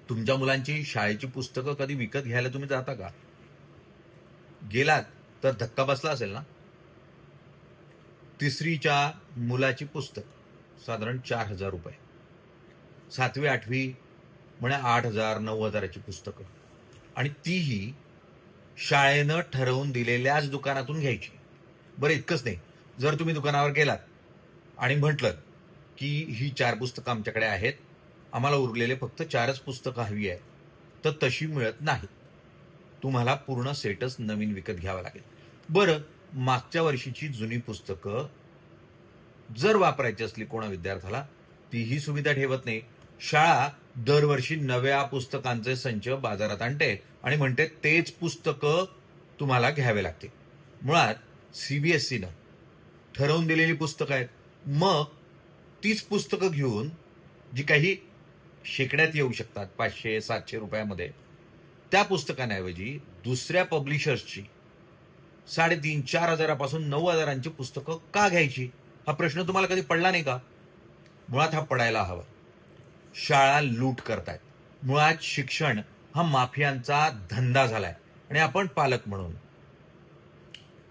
तुमच्या मुलांची शाळेची पुस्तकं कधी विकत घ्यायला तुम्ही जाता का? गेलात तर धक्का बसला असेल ना? तिसरीच्या मुलाची पुस्तक साधारण 4,000 रुपये. 7वी-8वी म्हणे 8,000 9,000ची पुस्तकं. आणि तीही शाळेनं ठरवून दिलेल्याच दुकानातून घ्यायची. बरं इतकंच नाही, जर तुम्ही दुकानावर गेलात आणि म्हटलं की ही 4 पुस्तकं आमच्याकडे आहेत, आम्हाला उरलेले फक्त 4च पुस्तकं हवी आहेत, तर तशी मिळत नाही. तुम्हाला पूर्ण सेटच नवीन विकत घ्यावा लागेल. बरं, मागच्या वर्षीची जुनी पुस्तकं जर वापरायची असली कोणा विद्यार्थ्याला, तीही सुविधा ठेवत नाही. शाळा दरवर्षी नव्या पुस्तकांचे संच बाजारात आणते आणि म्हणते तेच पुस्तकं तुम्हाला घ्यावे लागते. मुळात सीबीएसईनं ठरवून दिलेली पुस्तकं आहेत. मग तीच पुस्तकं घेऊन जी काही शेकड्यात येऊ शकतात 500-700 रुपयामध्ये, त्या पुस्तकांऐवजी दुसऱ्या पब्लिशर्सची 3,500-4 हजारापासून 9,000ची पुस्तकं का घ्यायची? हा प्रश्न तुम्हाला कधी पडला नाही का? मुळात हा पडायला हवा. शाळा लूट करतायत. मुळात शिक्षण हा माफियांचा धंदा झालाय आणि आपण पालक म्हणून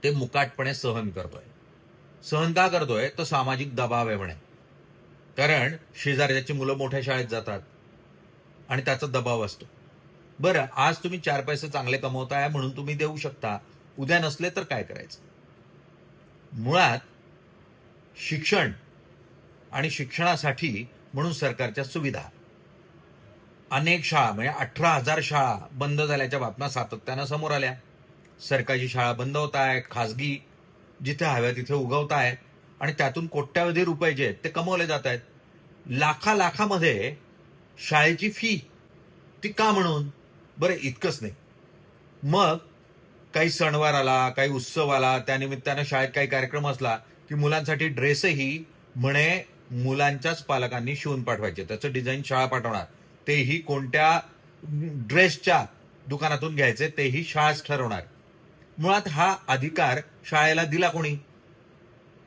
ते मुकाटपणे सहन करतोय. सहन का करतोय? तर सामाजिक दबाव आहे म्हणे. कारण शेजारच्याची मुलं मोठ्या शाळेत जातात आणि त्याचा दबाव असतो. बरं, आज तुम्ही 4 पैसे चांगले कमवताय म्हणून तुम्ही देऊ शकता. उद्या नसले तर काय करायचं? मुळात शिक्षण आणि शिक्षणासाठी म्हणून सरकारच्या सुविधा, अनेक शाळा म्हणजे 18,000 शाळा बंद झाल्याच्या बातम्या सातत्यानं समोर आल्या. सरकारी शाळा बंद होत आहेत, खासगी जिथे हव्या तिथे उगवत आहेत आणि त्यातून कोट्यावधी रुपये जे आहेत ते कमवले जात आहेत. लाखामध्ये शाळेची फी, ती का म्हणून? बरं इतकंच नाही, मग काही सणवार आला, काही उत्सव आला, त्यानिमित्तानं शाळेत काही कार्यक्रम असला की मुलांसाठी ड्रेसही म्हणे मुलांच्याच पालकांनी शिवून पाठवायचे. त्याचं डिझाईन शाळा पाठवणार, तेही कोणत्या ड्रेसच्या दुकानातून घ्यायचे तेही शाळाच ठरवणार. मुळात हा अधिकार शाळेला दिला कोणी?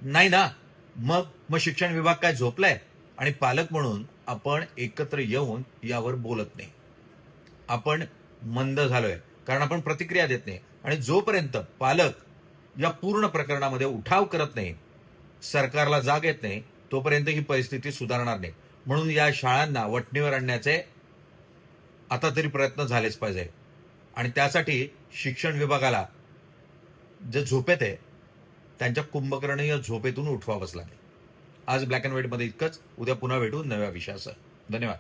नाही ना. मग शिक्षण विभाग काय झोपलाय? आणि पालक म्हणून आपण एकत्र येऊन यावर बोलत नाही. आपण मंद झालोय कारण आपण प्रतिक्रिया देत नाही. आणि जोपर्यंत पालक या पूर्ण प्रकरणामध्ये उठाव करत नाही, सरकारला जाग येत नाही, तोपर्यंत ही परिस्थिती सुधारणार नाही. म्हणून या शाळांना वठणीवर आणण्याचे आता तरी प्रयत्न झालेच पाहिजे. आणि त्यासाठी शिक्षण विभागाला जे झोपेत आहे त्यांच्या कुंभकर्णीय झोपेतून उठवावंच लागेल. आज ब्लॅक अँड व्हाईटमध्ये इतकंच. उद्या पुन्हा भेटू नव्या विषयासह. धन्यवाद.